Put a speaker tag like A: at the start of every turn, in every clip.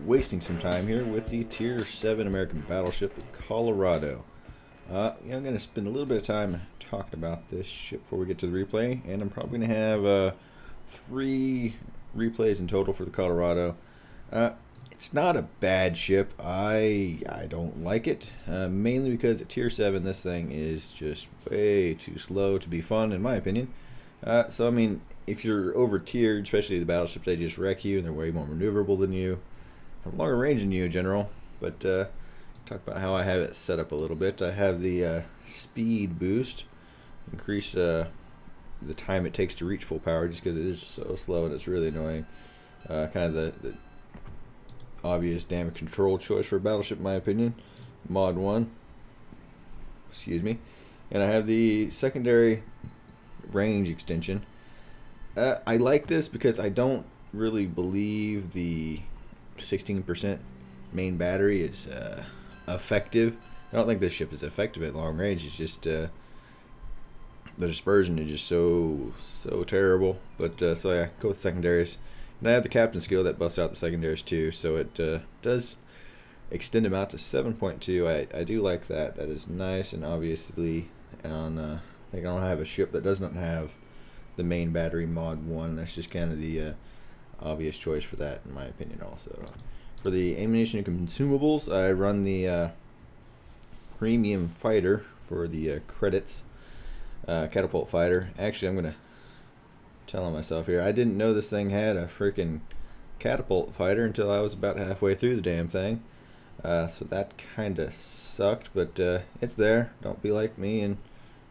A: wasting some time here with the Tier 7 American battleship, Colorado. I'm going to spend a little bit of time talking about this ship before we get to the replay, and I'm probably going to have 3 replays in total for the Colorado. It's not a bad ship. I don't like it, mainly because at Tier 7 this thing is just way too slow to be fun, in my opinion. So, I mean, if you're over tiered, especially the battleships, they just wreck you and they're way more maneuverable than you, have a longer range than you in general. But talk about how I have it set up a little bit. I have the speed boost, increase the time it takes to reach full power, just because it is so slow and it's really annoying. Kind of the obvious damage control choice for a battleship, in my opinion. Mod 1, excuse me. And I have the secondary range extension. I like this because I don't really believe the 16% main battery is effective. I don't think this ship is effective at long range. It's just the dispersion is just so terrible. But so I go with secondaries, and I have the captain skill that busts out the secondaries too. So it does extend them out to 7.2. I do like that. That is nice, and obviously on I think I don't have a ship that does not have the main battery mod 1. That's just kind of the obvious choice for that, in my opinion. Also, for the ammunition and consumables, I run the premium fighter for the credits, catapult fighter. Actually, I'm gonna tell on myself here. I didn't know this thing had a freaking catapult fighter until I was about halfway through the damn thing. So that kind of sucked, but it's there. Don't be like me and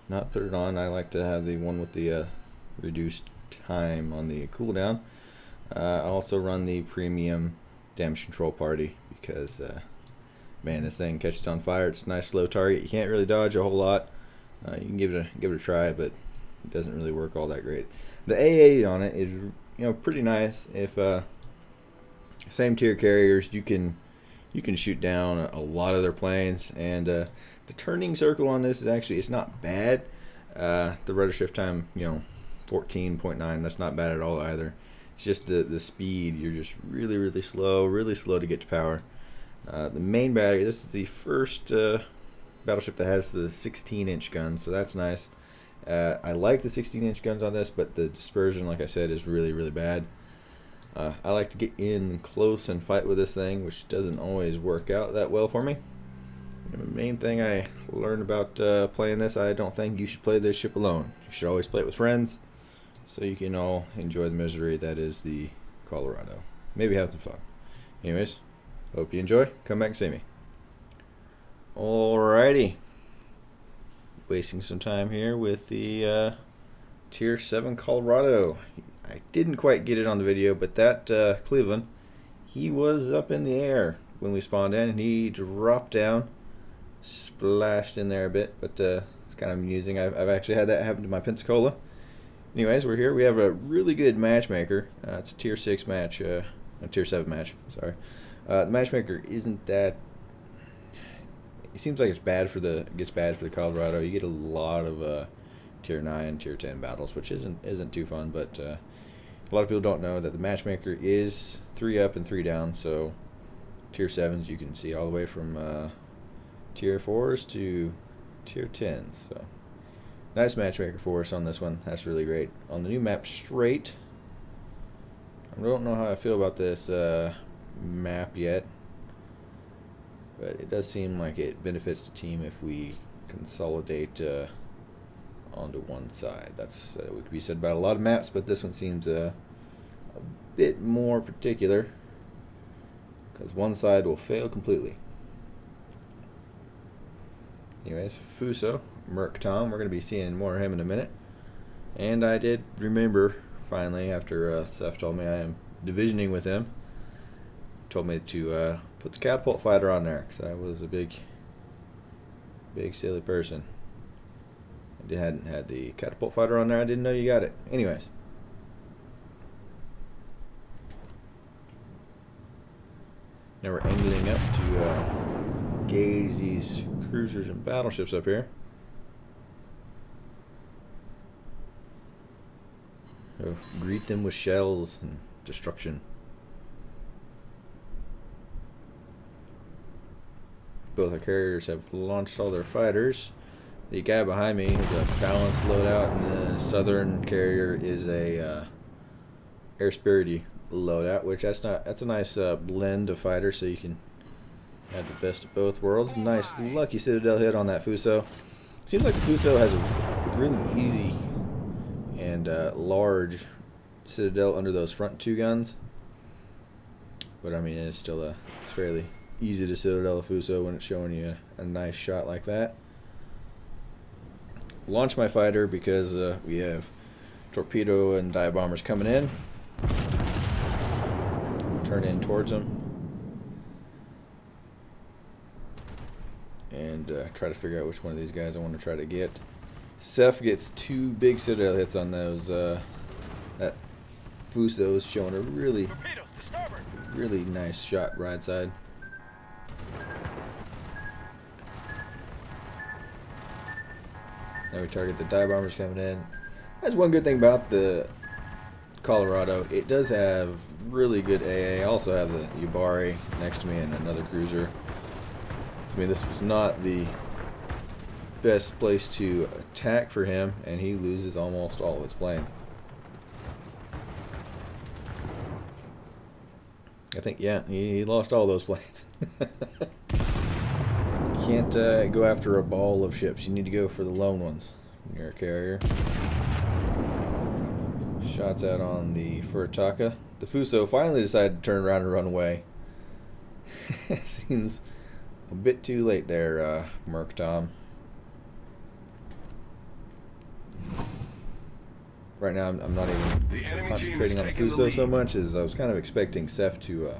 A: not put it on. I like to have the one with the reduced time on the cooldown. I also run the premium damage control party because man, this thing catches on fire. It's a nice slow target. You can't really dodge a whole lot. You can give it a try, but it doesn't really work all that great. The AA on it is, you know, pretty nice. If same tier carriers, you can shoot down a lot of their planes, and the turning circle on this is actually, it's not bad. The rudder shift time, you know, 14.9, that's not bad at all either. It's just the speed, you're just really slow to get to power. The main battery, this is the first battleship that has the 16-inch gun, so that's nice. I like the 16-inch guns on this, but the dispersion, like I said, is really bad. I like to get in close and fight with this thing, which doesn't always work out that well for me. And the main thing I learned about playing this, I don't think you should play this ship alone. You should always play it with friends, so you can all enjoy the misery that is the Colorado. Maybe have some fun. Anyways, hope you enjoy. Come back and see me. Alrighty. Wasting some time here with the Tier 7 Colorado. I didn't quite get it on the video, but that Cleveland, he was up in the air when we spawned in, and he dropped down, splashed in there a bit, but it's kind of amusing. I've actually had that happen to my Pensacola. Anyways, we're here. We have a really good matchmaker. It's a Tier 6 match, a Tier 7 match, sorry. The matchmaker isn't that, it seems like it's bad for the, Colorado. You get a lot of Tier 9, Tier 10 battles, which isn't too fun, but a lot of people don't know that the matchmaker is 3 up and 3 down, so Tier 7s you can see all the way from Tier 4s to Tier 10s. So nice matchmaker for us on this one. That's really great. On the new map, Strait, I don't know how I feel about this map yet, but it does seem like it benefits the team if we consolidate onto one side. That's what could be said about a lot of maps, but this one seems a bit more particular because one side will fail completely. Anyways, Fuso, Merc Tom, we're going to be seeing more of him in a minute. And I did remember finally, after Seth told me I am divisioning with him, told me to put the catapult fighter on there because I was a big silly person. I hadn't had the catapult fighter on there. I didn't know you got it. Anyways, now we're angling up to gauge these cruisers and battleships up here. So greet them with shells and destruction. both our carriers have launched all their fighters. The guy behind me is a balanced loadout, and the southern carrier is a air-spirited loadout, which that's a nice blend of fighters, so you can have the best of both worlds. Nice lucky Citadel hit on that Fuso. Seems like the Fuso has a really easy and large Citadel under those front two guns, but I mean it's still it's fairly easy to Citadel a Fuso when it's showing you a nice shot like that. Launch my fighter because we have torpedo and dive bombers coming in. Turn in towards them and try to figure out which one of these guys I want to try to get. Seth gets 2 big Citadel hits on those. That Fuso is showing a really nice shot right side. Now we target the dive bombers coming in. That's one good thing about the Colorado. It does have really good AA. I also have the Yubari next to me and another cruiser. So, I mean, this was not the best place to attack for him, and he loses almost all of his planes. I think, yeah, he lost all those planes. You can't go after a ball of ships. You need to go for the lone ones when you're a carrier. Shots out on the Furitaka. The Fuso finally decided to turn around and run away. Seems a bit too late there, Merc Tom. Right now, I'm not even concentrating on the Fuso so much as I was kind of expecting Seth to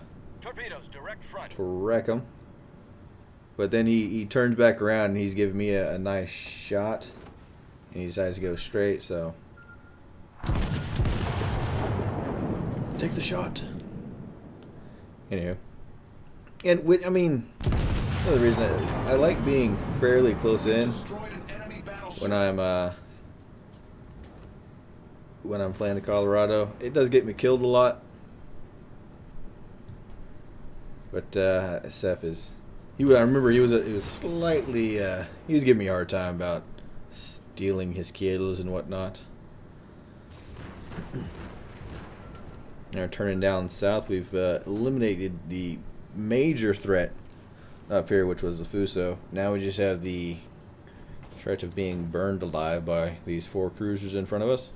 A: wreck him. But then he turns back around and he's giving me a nice shot. And he decides to go straight, so... Take the shot. Anywho. And, I mean, another reason I like being fairly close in when I'm playing the Colorado. It does get me killed a lot. But Seth is... I remember he was slightly... he was giving me a hard time about stealing his kilos and whatnot. Now turning down south, we've eliminated the major threat up here, which was the Fuso. Now we just have the threat of being burned alive by these 4 cruisers in front of us.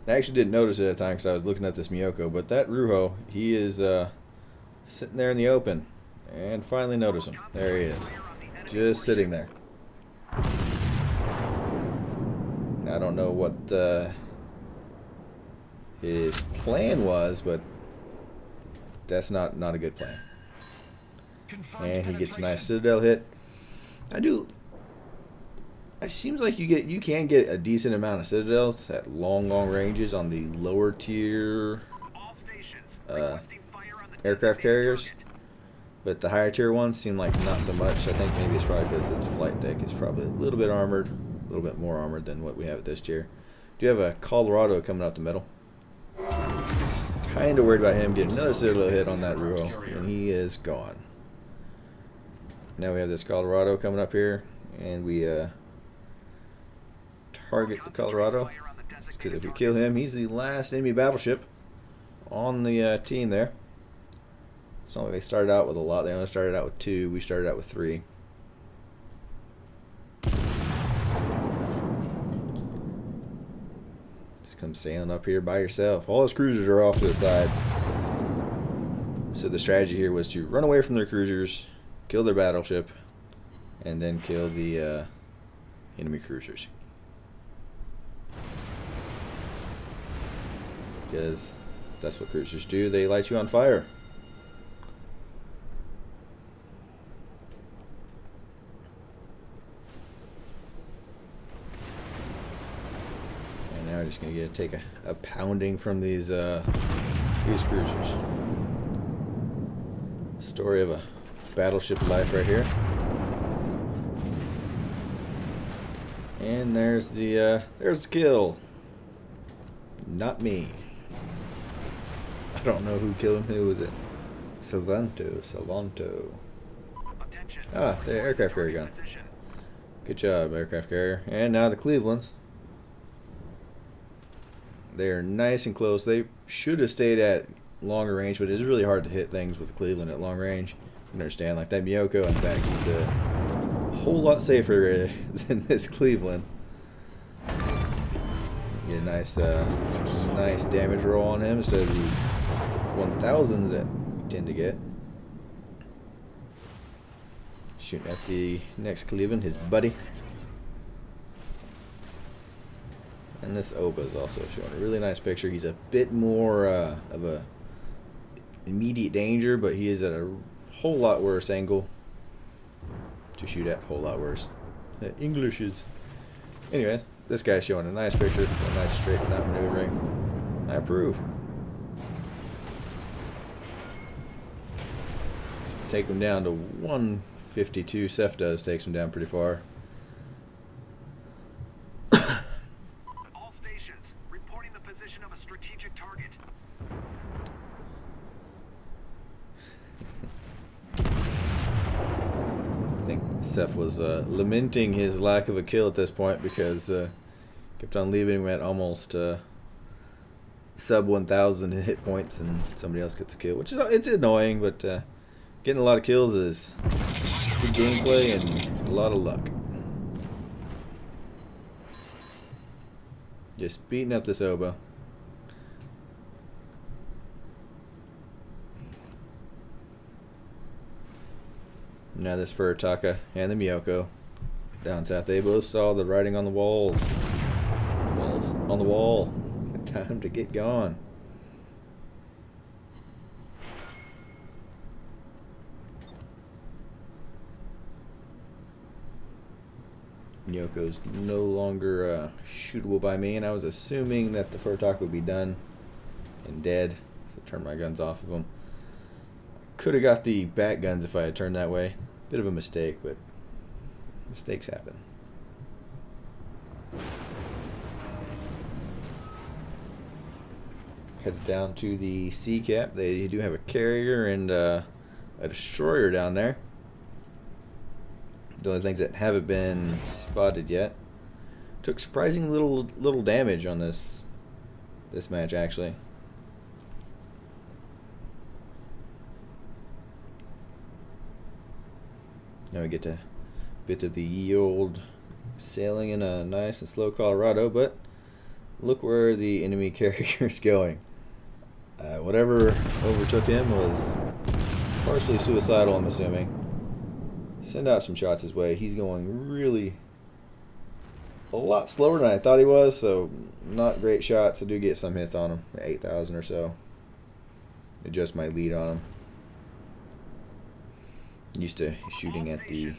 A: I actually didn't notice it at the time because I was looking at this Miyoko, but that Ruho, he is sitting there in the open, and finally notice him. There he is, just sitting there. Now, I don't know what his plan was, but that's not a good plan. And he gets a nice Citadel hit. It seems like you can get a decent amount of Citadels at long ranges on the lower tier aircraft carriers, but the higher tier ones seem like not so much. I think maybe it's probably because the flight deck is probably a little bit armored, a little bit more armored than what we have at this tier. Do you have a Colorado coming out the middle? Kind of worried about him getting another Citadel hit on that Ruho, and he is gone. Now we have this Colorado coming up here, and we target the Colorado, because if we kill him, he's the last enemy battleship on the team there. It's not like they started out with a lot. They only started out with 2. We started out with 3. Just come sailing up here by yourself. All his cruisers are off to the side. So the strategy here was to run away from their cruisers, kill their battleship, and then kill the enemy cruisers. Because that's what cruisers do. They light you on fire. And now we're just going to take a pounding from these cruisers. Story of a battleship life right here. And there's the kill. Not me. I don't know who killed him. Who was it? Salvanto. Ah, the aircraft carrier gun. Good job, aircraft carrier. And now the Clevelands. They're nice and close. They should have stayed at longer range, but it is really hard to hit things with the Cleveland at long range. You understand, like that Miyoko in fact, he's a whole lot safer than this Cleveland. Get a nice damage roll on him instead of the 1000s that you tend to get. Shooting at the next Cleveland, his buddy. And this Oba is also showing a really nice picture. He's a bit more of a immediate danger, but he is at a whole lot worse angle to shoot at. Whole lot worse. English is. Anyways, this guy's showing a nice picture, a nice straight and out maneuvering. I approve. Take him down to 152. Seth does takes him down pretty far.
B: All stations reporting the position of a strategic target.
A: I think Seth was lamenting his lack of a kill at this point because kept on leaving him at almost sub 1000 hit points and somebody else gets a kill, which is it's annoying, but getting a lot of kills is good gameplay and a lot of luck. Just beating up this Oba. Now this Furutaka and the Miyoko down south. They both saw the writing on the walls. On the wall. Time to get gone. Miyoko's no longer shootable by me, and I was assuming that the Furutaka would be done and dead, so I turned my guns off of him. Could have got the back guns if I had turned that way. Bit of a mistake, but mistakes happen. Head down to the sea cap. They do have a carrier and a destroyer down there. The only things that haven't been spotted yet. Took surprising little damage on this match actually. Now we get to a bit of the ye old sailing in a nice and slow Colorado, but look where the enemy carrier is going. Whatever overtook him was partially suicidal, I'm assuming. Send out some shots his way. He's going really a lot slower than I thought he was, so not great shots. I do get some hits on him, 8,000 or so. Adjust my lead on him. Used to shooting at the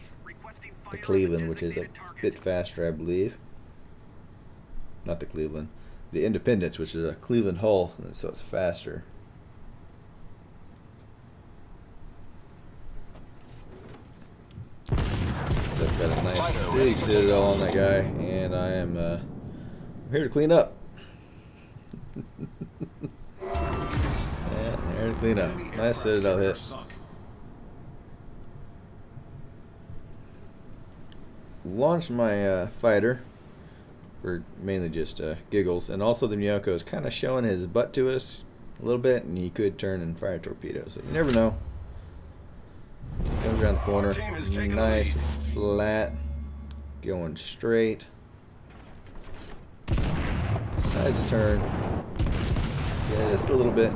A: Cleveland, which is a bit faster, I believe. Not the Cleveland. The Independence, which is a Cleveland hull, so it's faster. So I've got a nice big citadel on that guy, and I am here to clean up. Yeah, here to clean up. Nice citadel hit. Launched my fighter for mainly just giggles, and also the Miyoko is kind of showing his butt to us a little bit, and he could turn and fire torpedoes, so you never know. Comes around the corner, nice flat, going straight, size of turn, just a little bit.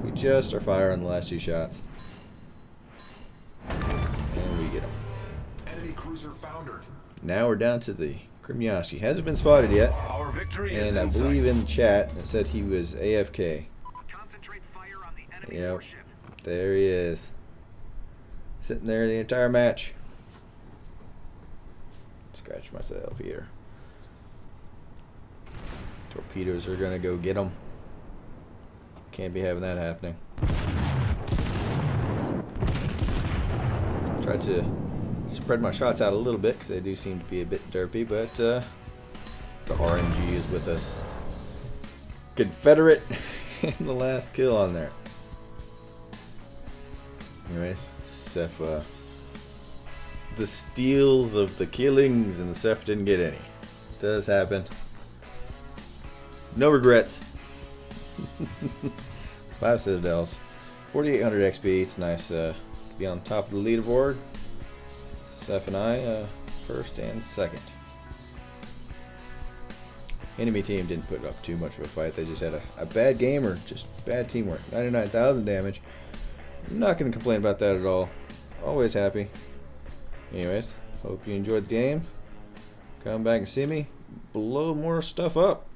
A: We just are firing the last two shots, and we get him. Enemy cruiser foundered. Now we're down to the Krymyaski. Hasn't been spotted yet. Our victory and I believe in the chat it said he was AFK. Concentrate fire on the enemy warship. There he is. Sitting there the entire match. Scratch myself here. Torpedoes are gonna go get him. Can't be having that happening. Try to spread my shots out a little bit because they do seem to be a bit derpy, but the RNG is with us. Confederate and the last kill on there. Anyways, Seth, the steals of the killings, and the Seth didn't get any. Does happen. No regrets. 5 citadels, 4,800 XP. It's nice to be on top of the leaderboard. Seth and I, first and second. Enemy team didn't put up too much of a fight. They just had a bad game or just bad teamwork. 99,000 damage. I'm not going to complain about that at all. Always happy. Anyways, hope you enjoyed the game. Come back and see me. Blow more stuff up.